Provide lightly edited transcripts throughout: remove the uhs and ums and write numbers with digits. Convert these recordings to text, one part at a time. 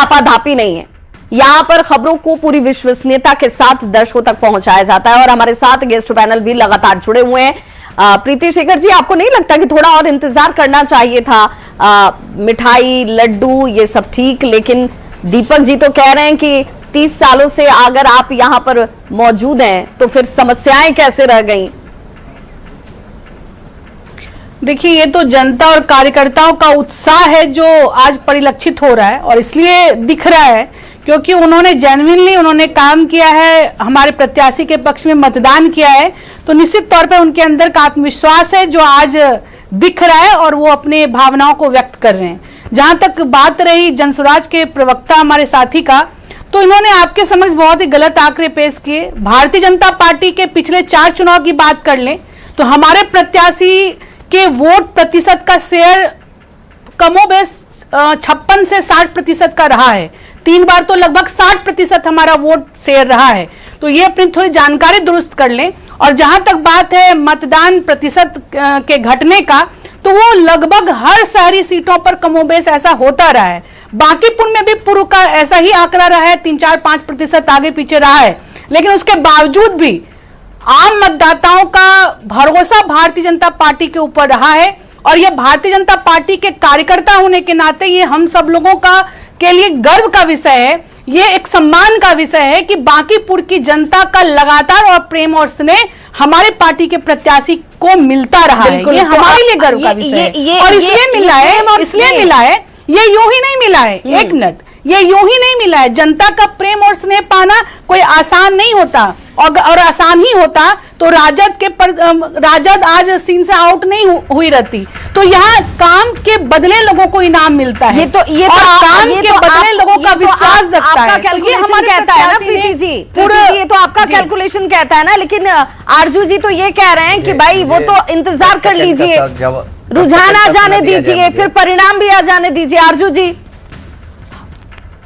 आपाधापी नहीं है। यहां पर खबरों को पूरी विश्वसनीयता के साथ दर्शकों तक पहुंचाया जाता है और हमारे साथ गेस्ट पैनल भी लगातार जुड़े हुए हैं। प्रीति शेखर जी, आपको नहीं लगता कि थोड़ा और इंतजार करना चाहिए था? मिठाई, लड्डू ये सब ठीक, लेकिन दीपक जी तो कह रहे हैं कि 30 सालों से अगर आप यहां पर मौजूद हैं तो फिर समस्याएं कैसे रह गई? देखिए, ये तो जनता और कार्यकर्ताओं का उत्साह है जो आज परिलक्षित हो रहा है और इसलिए दिख रहा है क्योंकि उन्होंने जेन्युइनली उन्होंने काम किया है, हमारे प्रत्याशी के पक्ष में मतदान किया है, तो निश्चित तौर पर उनके अंदर का आत्मविश्वास है जो आज दिख रहा है और वो अपने भावनाओं को व्यक्त कर रहे हैं। जहां तक बात रही जनसुराज के प्रवक्ता हमारे साथी का, तो इन्होंने आपके समक्ष बहुत ही गलत आंकड़े पेश किए। भारतीय जनता पार्टी के पिछले 4 चुनाव की बात कर लें तो हमारे प्रत्याशी के वोट प्रतिशत का शेयर कमोबेश 56 से 60% का रहा है। 3 बार तो लगभग 60% हमारा वोट शेयर रहा है। तो ये अपनी थोड़ी जानकारी दुरुस्त कर लें। और जहां तक बात है मतदान प्रतिशत के घटने का, तो वो लगभग हर शहरी सीटों पर कमोबेश ऐसा होता रहा है। बांकीपुर में भी पूर्व का ऐसा ही आंकड़ा रहा है, 3-4-5% आगे पीछे रहा है। लेकिन उसके बावजूद भी आम मतदाताओं का भरोसा भारतीय जनता पार्टी के ऊपर रहा है और यह भारतीय जनता पार्टी के कार्यकर्ता होने के नाते ये हम सब लोगों का के लिए गर्व का विषय है। ये एक सम्मान का विषय है कि बांकीपुर की जनता का लगातार और प्रेम और स्नेह हमारे पार्टी के प्रत्याशी को मिलता रहा है। ये हमारे लिए गर्व का विषय है और इसलिए मिला है, ये यूं ही नहीं मिला है। एक मिनट, ये यूं ही नहीं मिला है। जनता का प्रेम और स्नेह पाना कोई आसान नहीं होता और आसान ही होता तो राजद आज सीन से आउट नहीं हुई रहती। तो यहाँ काम के बदले लोगों को इनाम मिलता है। काम के बदले लोगों का विश्वास जगता है। आपका कैलकुलेशन कहता है ना प्रीति जी, ये तो आपका कैलकुलेशन कहता है ना, लेकिन आरजू जी तो ये कह रहे हैं कि भाई वो तो इंतजार कर लीजिए, रुझान आ जाने दीजिए, फिर परिणाम भी आ जाने दीजिए। आरजू जी,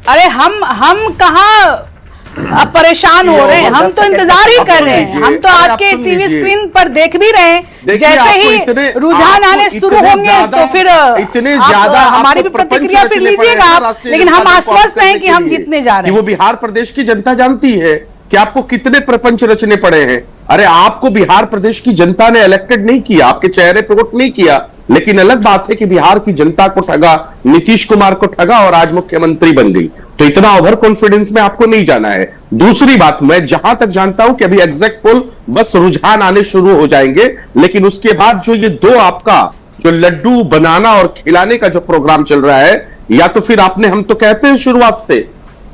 अरे हम कहाँ परेशान हो रहे हैं, हम तो इंतजार ही कर रहे हैं। हम तो आपके टीवी स्क्रीन पर देख भी रहे हैं। जैसे ही रुझान आने शुरू होंगे तो फिर हमारी भी प्रतिक्रिया फिर लीजिएगा आप, लेकिन हम आश्वस्त हैं कि हम जीतने जा रहे हैं। वो बिहार प्रदेश की जनता जानती है कि आपको कितने प्रपंच रचने पड़े हैं। अरे आपको बिहार प्रदेश की जनता ने इलेक्टेड नहीं किया, आपके चेहरे पे वोट नहीं किया, लेकिन अलग बात है कि बिहार की जनता को ठगा, नीतीश कुमार को ठगा और आज मुख्यमंत्री बन गई। तो इतना ओवर कॉन्फिडेंस में आपको नहीं जाना है। दूसरी बात, मैं जहां तक जानता हूं कि अभी एग्जैक्ट पोल बस रुझान आने शुरू हो जाएंगे, लेकिन उसके बाद जो ये 2 आपका जो लड्डू बनाना और खिलाने का जो प्रोग्राम चल रहा है, या तो फिर आपने, हम तो कहते हैं शुरुआत से,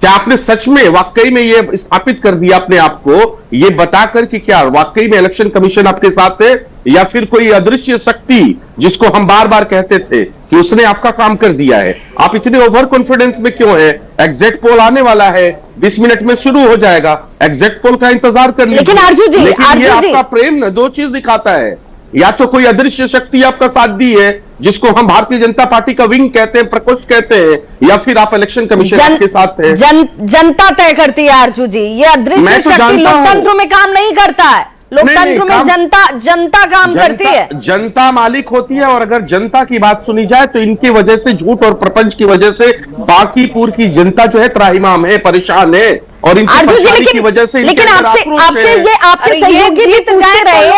क्या आपने सच में वाकई में ये स्थापित कर दिया अपने आप को, ये बताकर कि क्या वाकई में इलेक्शन कमीशन आपके साथ है या फिर कोई अदृश्य शक्ति जिसको हम बार बार कहते थे कि उसने आपका काम कर दिया है? आप इतने ओवर कॉन्फिडेंस में क्यों है? एग्जैक्ट पोल आने वाला है, 20 मिनट में शुरू हो जाएगा, एग्जैक्ट पोल का इंतजार कर लीजिए। लेकिन आरजू जी, ये आपका प्रेम न 2 चीज दिखाता है, या तो कोई अदृश्य शक्ति आपका साथ दी है जिसको हम भारतीय जनता पार्टी का विंग कहते हैं, प्रकोष्ठ कहते हैं, या फिर आप इलेक्शन कमीशन के साथ हैं। जनता तय करती है आरजू जी, ये अदृश्य शक्ति लोकतंत्र में काम नहीं करता है। लोकतंत्र में जनता काम करती है, जनता मालिक होती है। और अगर जनता की बात सुनी जाए तो इनकी वजह से, झूठ और प्रपंच की वजह से बांकीपुर की जनता जो है त्राहिमाम है, परेशान है और इनकी वजह से। लेकिन आपसे ये आपके सहयोगी भी पूछ रहे हैं,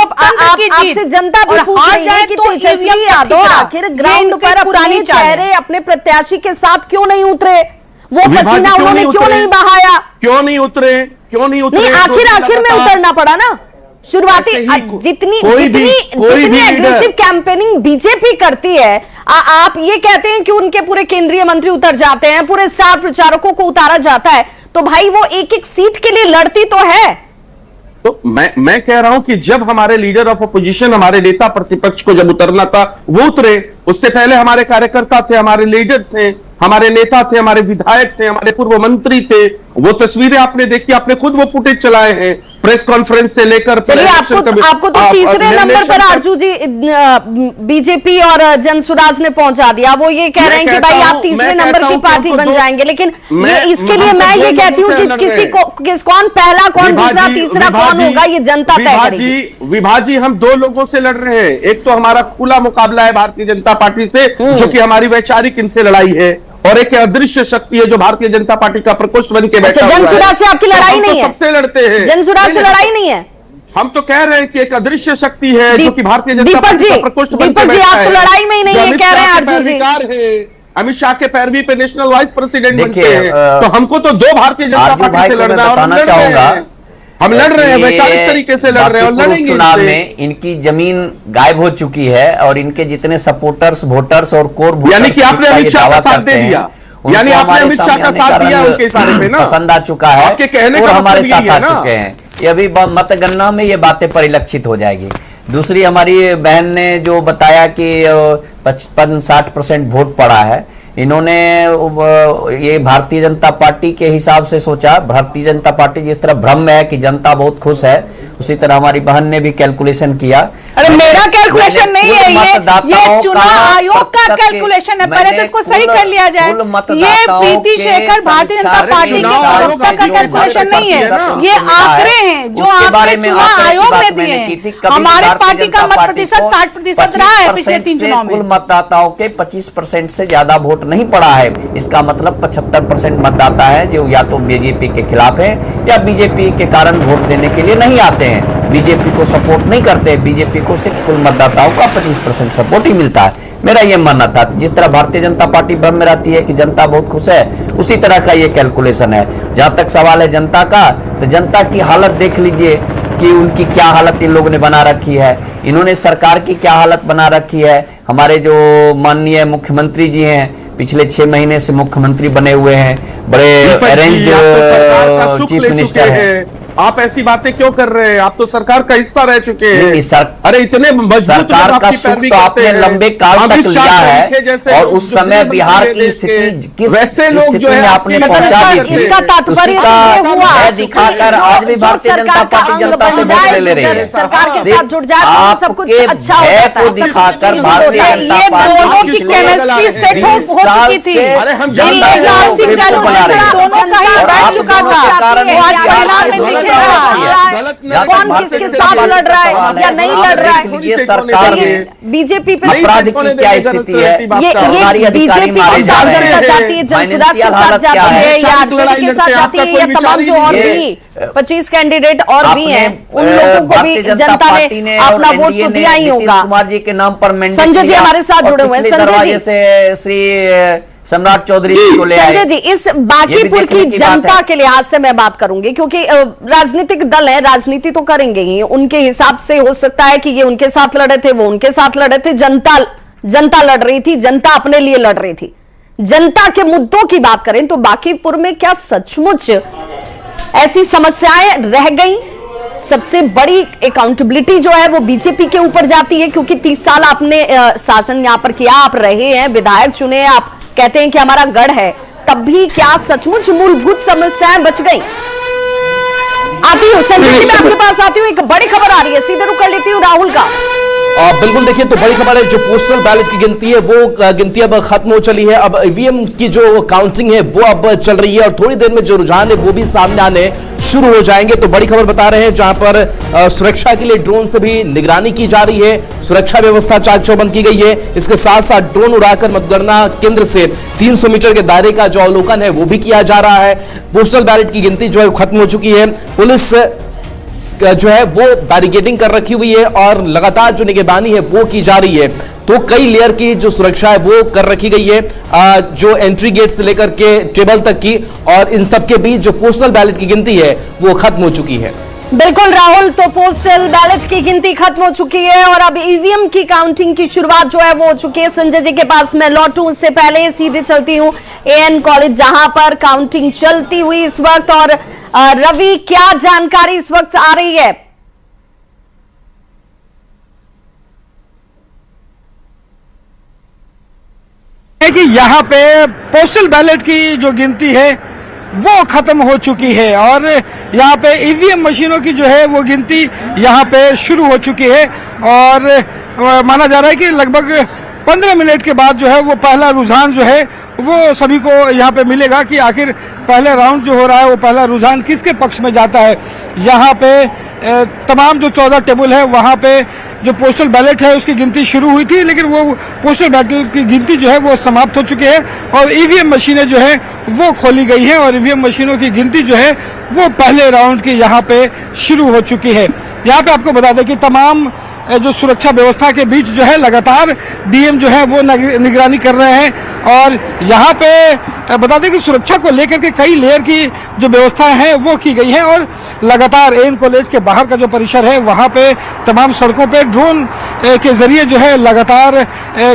आपसे जनता भी पूछ रही है कि तेजस्वी यादव आखिर ग्राउंड पर अपने चेहरे अपने प्रत्याशी के साथ क्यों नहीं उतरे? वो पसीना उन्होंने क्यों नहीं बहाया? क्यों नहीं उतरे? आखिर में उतरना पड़ा ना। शुरुआती जितनी एग्रेसिव कैंपेनिंग बीजेपी करती है, आप ये कहते हैं कि उनके पूरे केंद्रीय मंत्री उतर जाते हैं, पूरे स्टार प्रचारकों को उतारा जाता है, तो भाई वो एक सीट के लिए लड़ती तो है। तो मैं कह रहा हूं कि जब हमारे लीडर ऑफ अपोजिशन, हमारे नेता प्रतिपक्ष को जब उतरना था वो उतरे। उससे पहले हमारे कार्यकर्ता थे, हमारे लीडर थे, हमारे नेता थे, हमारे विधायक थे, हमारे पूर्व मंत्री थे। वो तस्वीरें आपने देखी, आपने खुद वो फुटेज चलाए हैं प्रेस कॉन्फ्रेंस से लेकर। चलिए, आपको तो तीसरे नंबर पर आरजू जी बीजेपी और जनसुराज ने पहुंचा दिया। वो ये कह रहे हैं कि भाई आप तीसरे नंबर की पार्टी बन जाएंगे, लेकिन इसके लिए मैं ये कहती हूँ कि कौन पहला, कौन दूसरा, तीसरा कौन होगा, ये जनता तय करेगी। विभाजी हम 2 लोगों से लड़ रहे हैं। एक तो हमारा खुला मुकाबला है भारतीय जनता पार्टी से, जो कि हमारी वैचारिक इनसे लड़ाई है, और एक अदृश्य शक्ति है जो भारतीय जनता पार्टी का प्रकोष्ठ बन के बैठा हुआ है। जनसुराज से आपकी लड़ाई नहीं है, सबसे लड़ते हैं, जनसुराज से लड़ाई नहीं है। हम तो कह रहे हैं कि एक अदृश्य शक्ति है जो कि भारतीय जनता पार्टी का प्रकोष्ठ बन के दीपक जी, बैठा आप है। तो लड़ाई में ही नहीं है कह रहे हैं अर्जुन जी। अमित शाह के पैरवी पे नेशनल वाइस प्रेसिडेंट बनते देखिए, हैं, तो हमको तो दो भारतीय जनता पार्टी से लड़ना है और हम लड़ रहे हैं। हम लड़ रहे हैं, वैचारिक तरीके से लड़ रहे हैं और लड़ेंगे। चुनाव में इनकी जमीन गायब हो चुकी है और इनके जितने सपोर्टर्स, वोटर्स और कोर वोटर्स, यानी कि आपने अमित शाह का साथ दे दिया, यानी आपने अमित शाह का साथ दिया उनके इशारे पे ना, पसंद आ चुका है आपके कहने और का हमारे मतलब साथ यही आ है ना। चुके हैं। ये अभी मतगणना में ये बातें परिलक्षित हो जाएगी। दूसरी, हमारी बहन ने जो बताया कि 55-60% वोट पड़ा है, इन्होंने ये भारतीय जनता पार्टी के हिसाब से सोचा। भारतीय जनता पार्टी जिस तरह भ्रम में है कि जनता बहुत खुश है, उसी तरह हमारी बहन ने भी कैलकुलेशन किया। अरे मेरा कैलकुलेशन नहीं है, ये चुनाव आयोग का कैलकुलेशन है। पहले तो इसको सही कर लिया जाए। ये प्रीति शेखर भारतीय जनता पार्टी के प्रवक्ता का कैलकुलेशन नहीं है, ये आंकड़े हैं जो आंकड़े चुनाव आयोग ने दिए हैं। हमारी पार्टी का मत प्रतिशत 60% रहा है पिछले 3 चुनाव में। कुल मतदाताओं के 25% से ज्यादा वोट नहीं पड़ा है। इसका मतलब 75% मतदाता है जो या तो बीजेपी के खिलाफ है या बीजेपी के कारण वोट देने के लिए नहीं आते हैं, बीजेपी को सपोर्ट नहीं करते। बीजेपी को सिर्फ कुल मतदाताओं का 25% सपोर्ट ही मिलता है। मेरा यह मानना था, जिस तरह भारतीय जनता पार्टी भ्रम में रहती है कि जनता बहुत खुश है, उसी तरह का ये कैलकुलेशन है। जहां तक सवाल है जनता का, तो जनता की हालत देख लीजिए कि उनकी क्या हालत इन लोगों ने बना रखी है। इन्होंने सरकार की क्या हालत बना रखी है। हमारे जो माननीय मुख्यमंत्री जी हैं, पिछले 6 महीने से मुख्यमंत्री बने हुए हैं, बड़े अरेंज्ड चीफ मिनिस्टर हैं। आप ऐसी बातें क्यों कर रहे हैं? आप तो सरकार का हिस्सा रह चुके हैं। अरे इतने सरकार का सुख तो आपने लंबे काल तक लिया है और उस समय बिहार की स्थिति किस स्थिति में आपने पहुंचा दी थी, इसका तात्पर्य हुआ दिखाकर आज भी भारतीय जनता पार्टी जनता से वोट ले रही है। सरकार के साथ जुड़ जाए तो सब कुछ अच्छा हो जाता है। दिखाकर भारतीय जनता दोनों की केमिस्ट्री सेट हो चुकी थी। दोनों का ही बैठ चुका था। कौन किसके साथ लड़ रहा है या नहीं लड़ रहा है, ये सरकार बीजेपी पे अपराध की क्या स्थिति है, ये बीजेपी के साथ जनता जाती है, जनसुराज के साथ जाती है या आरजेडी के साथ जाती है या तमाम जो और भी 25 कैंडिडेट और भी हैं, उन लोगों को भी जनता ने अपना वोट तो दिया ही होगा। कुमार जी के नाम पर संजय जी हमारे साथ जुड़े हुए हैं। संजय जी से श्री सम्राट चौधरी को ले आए। संजय जी, इस बांकीपुर की जनता के लिहाज से मैं बात करूंगी, क्योंकि राजनीतिक दल है, राजनीति तो करेंगे ही, उनके हिसाब से हो सकता है कि ये उनके साथ लड़े थे, वो उनके साथ लड़े थे, जनता लड़ रही थी, जनता अपने लिए लड़ रही थी। जनता के मुद्दों की बात करें तो बांकीपुर में क्या सचमुच ऐसी समस्याएं रह गई? सबसे बड़ी अकाउंटेबिलिटी जो है वो बीजेपी के ऊपर जाती है, क्योंकि 30 साल आपने शासन यहां पर किया, आप रहे हैं, विधायक चुने हैं, आप कहते हैं कि हमारा गढ़ है, तब भी क्या सचमुच मूलभूत समस्याएं बच गई? आती हूँ संजय जी, मैं आपके पास आती हूँ। एक बड़ी खबर आ रही है, सीधे रुक कर लेती हूँ राहुल का। बिल्कुल, देखिए तो बड़ी खबर है, जो पोस्टल बैलेट की गिनती है वो गिनती अब खत्म हो चली है। अब ईवीएम की जो काउंटिंग है वो अब चल रही है और थोड़ी देर में जो रुझान है वो भी सामने आने शुरू हो जाएंगे। तो बड़ी खबर बता रहे हैं, जहां पर सुरक्षा के लिए ड्रोन से भी निगरानी की जा रही है, सुरक्षा व्यवस्था चाक चौबंद की गई है। इसके साथ साथ ड्रोन उड़ाकर मतगणना केंद्र से 300 मीटर के दायरे का जो अवलोकन है वो भी किया जा रहा है। पोस्टल बैलेट की गिनती जो है खत्म हो चुकी है। पुलिस जो है वो बैरिकेडिंग कर रखी हुई है और लगातार जो निगरानी है वो की जा रही है। तो कई लेयर की जो सुरक्षा है वो कर रखी गई है, जो एंट्री गेट से लेकर के टेबल तक की, और इन सब के बीच जो पोस्टल बैलेट की गिनती है वो खत्म हो चुकी है। बिल्कुल राहुल, तो पोस्टल बैलेट की गिनती खत्म हो चुकी है और अब ईवीएम की काउंटिंग की शुरुआत जो है वो हो चुकी है। संजय जी के पास मैं लौटूं उससे पहले सीधे चलती हूँ एएन कॉलेज, जहां पर काउंटिंग चलती हुई इस वक्त। और रवि, क्या जानकारी इस वक्त आ रही है? कि यहाँ पे पोस्टल बैलेट की जो गिनती है वो खत्म हो चुकी है और यहाँ पे ईवीएम मशीनों की जो है वो गिनती यहाँ पे शुरू हो चुकी है और माना जा रहा है कि लगभग 15 मिनट के बाद जो है वो पहला रुझान जो है वो सभी को यहाँ पे मिलेगा कि आखिर पहले राउंड जो हो रहा है वो पहला रुझान किसके पक्ष में जाता है। यहाँ पे तमाम जो 14 टेबल है वहाँ पे जो पोस्टल बैलेट है उसकी गिनती शुरू हुई थी, लेकिन वो पोस्टल बैलेट की गिनती जो है वो समाप्त हो चुकी है और ईवीएम मशीनें जो है वो खोली गई हैं और ईवीएम मशीनों की गिनती जो है वो पहले राउंड की यहाँ पे शुरू हो चुकी है। यहाँ पे आपको बता दें कि तमाम जो सुरक्षा व्यवस्था के बीच जो है लगातार डीएम जो है वो निगरानी कर रहे हैं और यहाँ पे बता दें कि सुरक्षा को लेकर के कई लेयर की जो व्यवस्था है वो की गई है और लगातार एएन कॉलेज के बाहर का जो परिसर है वहाँ पे तमाम सड़कों पे ड्रोन के जरिए जो है लगातार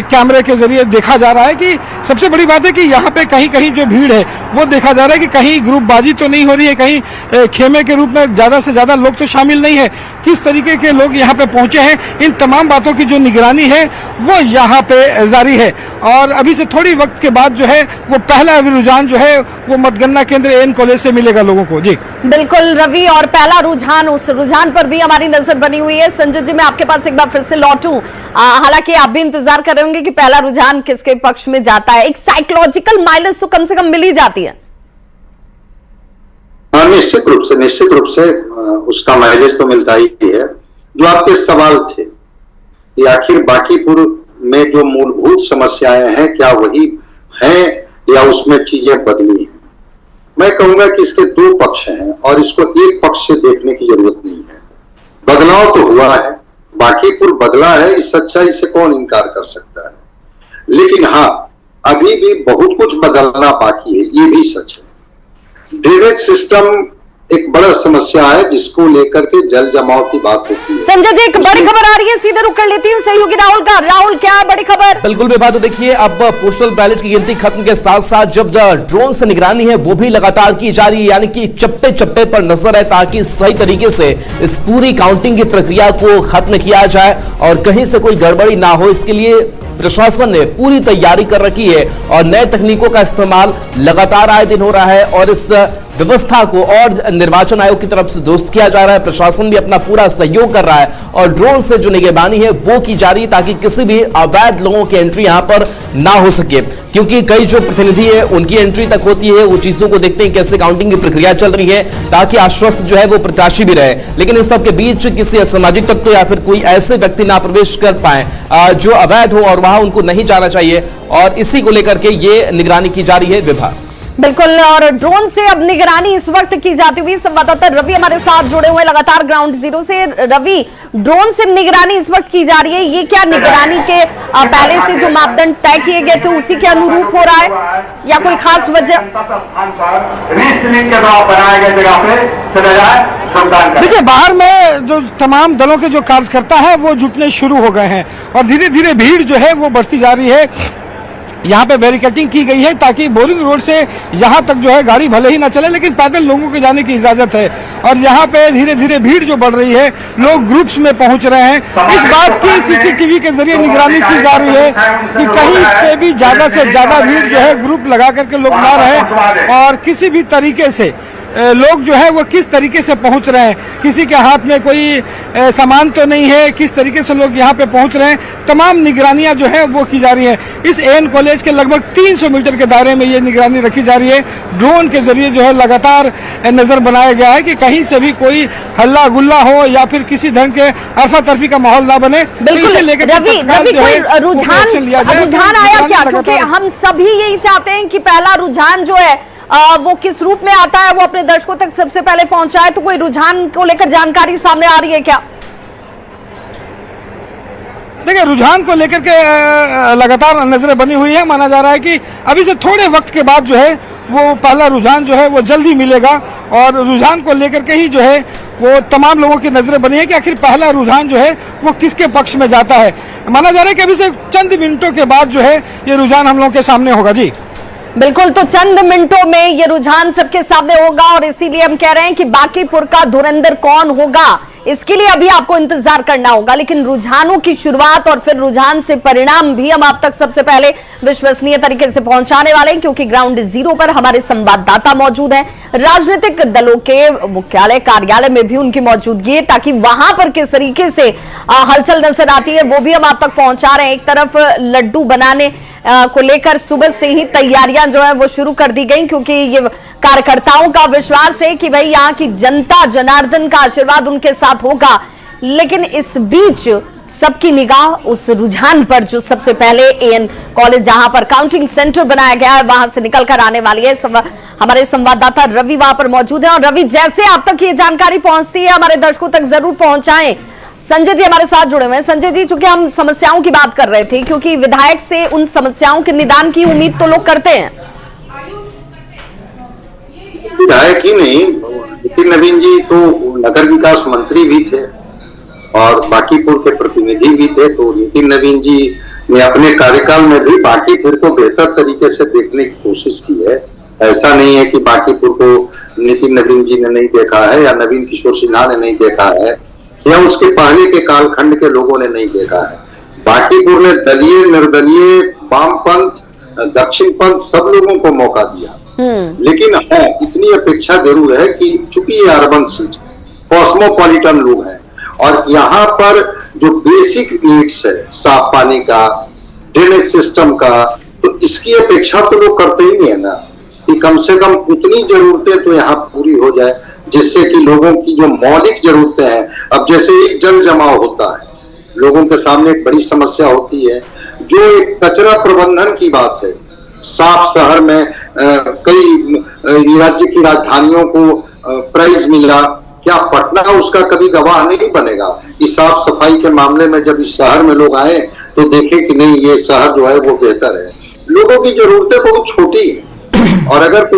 कैमरे के जरिए देखा जा रहा है कि सबसे बड़ी बात है कि यहाँ पे कहीं कहीं जो भीड़ है वो देखा जा रहा है कि कहीं ग्रुपबाजी तो नहीं हो रही है, कहीं खेमे के रूप में ज़्यादा से ज़्यादा लोग तो शामिल नहीं है, किस तरीके के लोग यहाँ पे पहुँचे हैं, इन तमाम बातों की जो निगरानी है वो यहाँ पे जारी है। और अभी से थोड़ी वक्त के बाद जो है वो पहला रुझान जो है वो मतगणना केंद्र एएन कॉलेज से मिलेगा लोगों को। जी बिल्कुल रवि, और पहला रुझान, उस रुझान पर भी हमारी नजर बनी हुई है। संजय जी, मैं आपके पास एक बार फिर से लौटूं, हालांकि आप भी इंतजार कर रहे होंगे कि पहला रुझान किसके पक्ष में जाता है। एक साइकोलॉजिकल माइलेज तो कम से कम मिल ही जाती है। निश्चित रूप से उसका माइलेज तो मिलता ही है। जो आपके सवाल थे कि आखिर बांकीपुर में जो मूलभूत समस्याएं हैं क्या वही हैं या उसमें चीजें बदली हैं, मैं कहूंगा कि इसके दो पक्ष हैं और इसको एक पक्ष से देखने की जरूरत नहीं है। बदलाव तो हुआ है, बांकीपुर बदला है, इस सच्चाई से कौन इनकार कर सकता है, लेकिन हाँ अभी भी बहुत कुछ बदलना बाकी है, ये भी सच है। ड्रेनेज सिस्टम एक बड़ा समस्या है जिसको लेकर के जल जमाव की बात होती है। संजय जी, एक बड़ी खबर आ रही है, सीधे रुक कर लेती हूँ सहयोगी राहुल का। राहुल, क्या है बड़ी खबर? बिल्कुल विभा, तो देखिए अब पोस्टल बैलेट की गिनती खत्म के साथ साथ जब ड्रोन से निगरानी है वो भी लगातार की जा रही है, यानी कि चप्पे चप्पे पर नजर है ताकि सही तरीके से इस पूरी काउंटिंग की प्रक्रिया को खत्म किया जाए और कहीं से कोई गड़बड़ी ना हो। इसके लिए प्रशासन ने पूरी तैयारी कर रखी है और नए तकनीकों का इस्तेमाल लगातार आए दिन हो रहा है और इस व्यवस्था को और निर्वाचन आयोग की तरफ से दुरुस्त किया जा रहा है। प्रशासन भी अपना पूरा सहयोग कर रहा है और ड्रोन से जो निगरानी है वो की जा रही है ताकि किसी भी अवैध लोगों की एंट्री यहां पर ना हो सके, क्योंकि कई जो प्रतिनिधि है उनकी एंट्री तक होती है। वो चीजों को देखते हैं कैसे काउंटिंग की प्रक्रिया चल रही है ताकि आश्वस्त जो है वो प्रत्याशी भी रहे, लेकिन इन सब के बीच किसी असामाजिक तत्व या फिर कोई ऐसे व्यक्ति ना प्रवेश कर पाए जो अवैध हो और वहां उनको नहीं जाना चाहिए, और इसी को लेकर के ये निगरानी की जा रही है। विभा, बिल्कुल, और ड्रोन से अब निगरानी इस वक्त की जाती हुई संवाददाता रवि हमारे साथ जुड़े हुए लगातार ग्राउंड जीरो से। रवि, ड्रोन से निगरानी इस वक्त की जा रही है, ये क्या निगरानी के पहले से जो मापदंड तय किए गए थे उसी के अनुरूप हो रहा है या कोई खास वजह? देखिए, बाहर में जो तमाम दलों के जो कार्यकर्ता है वो जुटने शुरू हो गए हैं और धीरे धीरे भीड़ जो है वो बढ़ती जा रही है। यहाँ पे बैरिकेडिंग की गई है ताकि बोरिंग रोड से यहाँ तक जो है गाड़ी भले ही ना चले लेकिन पैदल लोगों के जाने की इजाजत है और यहाँ पे धीरे धीरे भीड़ जो बढ़ रही है, लोग ग्रुप्स में पहुँच रहे हैं। इस बात की सीसीटीवी के जरिए निगरानी की जा रही है कि कहीं पे भी ज्यादा से ज्यादा भीड़ जो है ग्रुप लगा करके लोग ना रहे और किसी भी तरीके से लोग जो है वो किस तरीके से पहुंच रहे हैं, किसी के हाथ में कोई सामान तो नहीं है, किस तरीके से लोग यहाँ पे पहुंच रहे हैं, तमाम निगरानियां जो है वो की जा रही है। इस एएन कॉलेज के लगभग 300 मीटर के दायरे में ये निगरानी रखी जा रही है। ड्रोन के जरिए जो है लगातार नजर बनाया गया है कि कहीं से भी कोई हल्ला गुल्ला हो या फिर किसी ढंग के अरफा तरफी का माहौल ना बने। रुझान आया क्या? क्योंकि हम सभी यही चाहते हैं कि पहला रुझान जो है वो किस रूप में आता है वो अपने दर्शकों तक सबसे पहले पहुंचाए, तो कोई रुझान को लेकर जानकारी सामने आ रही है क्या? देखिए, रुझान को लेकर के लगातार नजरें बनी हुई है। माना जा रहा है कि अभी से थोड़े वक्त के बाद जो है वो पहला रुझान जो है वो जल्दी मिलेगा और रुझान को लेकर के ही जो है वो तमाम लोगों की नजरें बनी है कि आखिर पहला रुझान जो है वो किसके पक्ष में जाता है। माना जा रहा है कि अभी से चंद मिनटों के बाद जो है ये रुझान हम लोगों के सामने होगा। जी बिल्कुल, तो चंद मिनटों में ये रुझान सबके सामने होगा और इसीलिए हम कह रहे हैं कि बांकीपुर का धुरंधर कौन होगा इसके लिए अभी आपको इंतजार करना होगा, लेकिन रुझानों की शुरुआत और फिर रुझान से परिणाम भी हम आप तक सबसे पहले विश्वसनीय तरीके से पहुंचाने वाले हैं, क्योंकि ग्राउंड जीरो पर हमारे संवाददाता मौजूद हैं, राजनीतिक दलों के मुख्यालय कार्यालय में भी उनकी मौजूदगी है, ताकि वहां पर किस तरीके से हलचल नजर आती है वो भी हम आप तक पहुंचा रहे हैं। एक तरफ लड्डू बनाने को लेकर सुबह से ही तैयारियां जो है वो शुरू कर दी गई, क्योंकि ये कार्यकर्ताओं का विश्वास है कि भाई यहाँ की जनता जनार्दन का आशीर्वाद उनके साथ होगा। लेकिन इस बीच सबकी निगाह उस रुझान पर जो सबसे पहले एएन कॉलेज जहां पर काउंटिंग सेंटर बनाया गया है वहां से निकलकर आने वाली है। हमारे संवाददाता रवि वहां पर मौजूद है, और रवि, जैसे आप तक ये जानकारी पहुंचती है हमारे दर्शकों तक जरूर पहुंचाएं। संजय जी हमारे साथ जुड़े हुए हैं। संजय जी, चूंकि हम समस्याओं की बात कर रहे थे, क्योंकि विधायक से उन समस्याओं के निदान की उम्मीद तो लोग करते हैं। विधायक ही नहीं, नितिन नवीन जी तो नगर विकास मंत्री भी थे और बांकीपुर के प्रतिनिधि भी थे, तो नितिन नवीन जी ने अपने कार्यकाल में भी बांकीपुर को बेहतर तरीके से देखने की कोशिश की है। ऐसा नहीं है कि बांकीपुर को नितिन नवीन जी ने नहीं देखा है या नवीन किशोर सिन्हा ने नहीं देखा है या उसके पहले के कालखंड के लोगों ने नहीं देखा है। बांकीपुर ने दलीय, निर्दलीय, वामपंथ, दक्षिणपंथ सब लोगों को मौका दिया। लेकिन हाँ, इतनी अपेक्षा जरूर है कि चूंकि ये अर्बन सीट, कॉस्मोपॉलिटन लोग हैं और यहाँ पर जो बेसिक नीड्स है, साफ पानी का, ड्रेनेज सिस्टम का, तो इसकी अपेक्षा तो लोग करते ही है ना कि कम से कम उतनी जरूरतें तो यहाँ पूरी हो जाए जिससे कि लोगों की जो मौलिक जरूरतें हैं, अब जैसे एक जल जमाव होता है, लोगों के सामने एक बड़ी समस्या होती है, जो एक कचरा प्रबंधन की बात है। साफ शहर में कई राज्य की राजधानियों को प्राइज मिला, क्या पटना उसका कभी गवाह नहीं बनेगा कि साफ सफाई के मामले में जब इस शहर में लोग आए तो देखें कि नहीं, ये शहर जो है वो बेहतर है। लोगों की जरूरतें बहुत छोटी है और अगर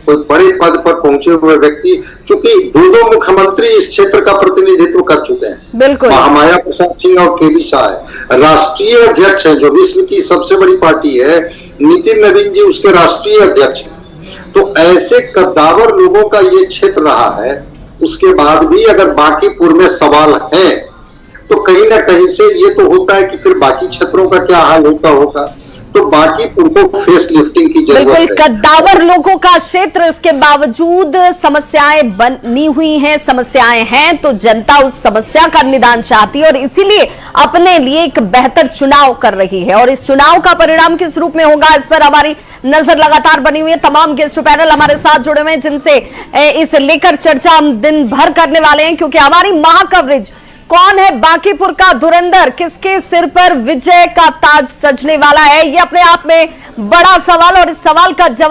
कोई बड़े पद पर पहुंचे हुए व्यक्ति, चूंकि दो मुख्यमंत्री इस क्षेत्र का प्रतिनिधित्व कर चुके हैं, बिल्कुल, महामाया प्रसाद सिंह और केवी शाह राष्ट्रीय अध्यक्ष है, जो विश्व की सबसे बड़ी पार्टी है, नितिन नवीन जी उसके राष्ट्रीय अध्यक्ष हैं। तो ऐसे कद्दावर लोगों का ये क्षेत्र रहा है, उसके बाद भी अगर बांकीपुर में सवाल है तो कहीं ना कहीं से ये तो होता है कि फिर बाकी क्षेत्रों का क्या हाल होता होगा। तो बांकीपुर को फेस लिफ्टिंग की जरूरत है। बिल्कुल, कद्दावर लोगों का क्षेत्र, इसके बावजूद समस्याएं बनी हुई हैं, समस्याएं हैं तो जनता उस समस्या का निदान चाहती है और इसीलिए अपने लिए एक बेहतर चुनाव कर रही है। और इस चुनाव का परिणाम किस रूप में होगा, इस पर हमारी नजर लगातार बनी हुई है। तमाम गेस्ट पैनल हमारे साथ जुड़े हुए हैं जिनसे इस लेकर चर्चा हम दिन भर करने वाले हैं, क्योंकि हमारी महा कवरेज कौन है बांकीपुर का धुरंधर, किसके सिर पर विजय का ताज सजने वाला है, ये अपने आप में बड़ा सवाल, और इस सवाल का जवाब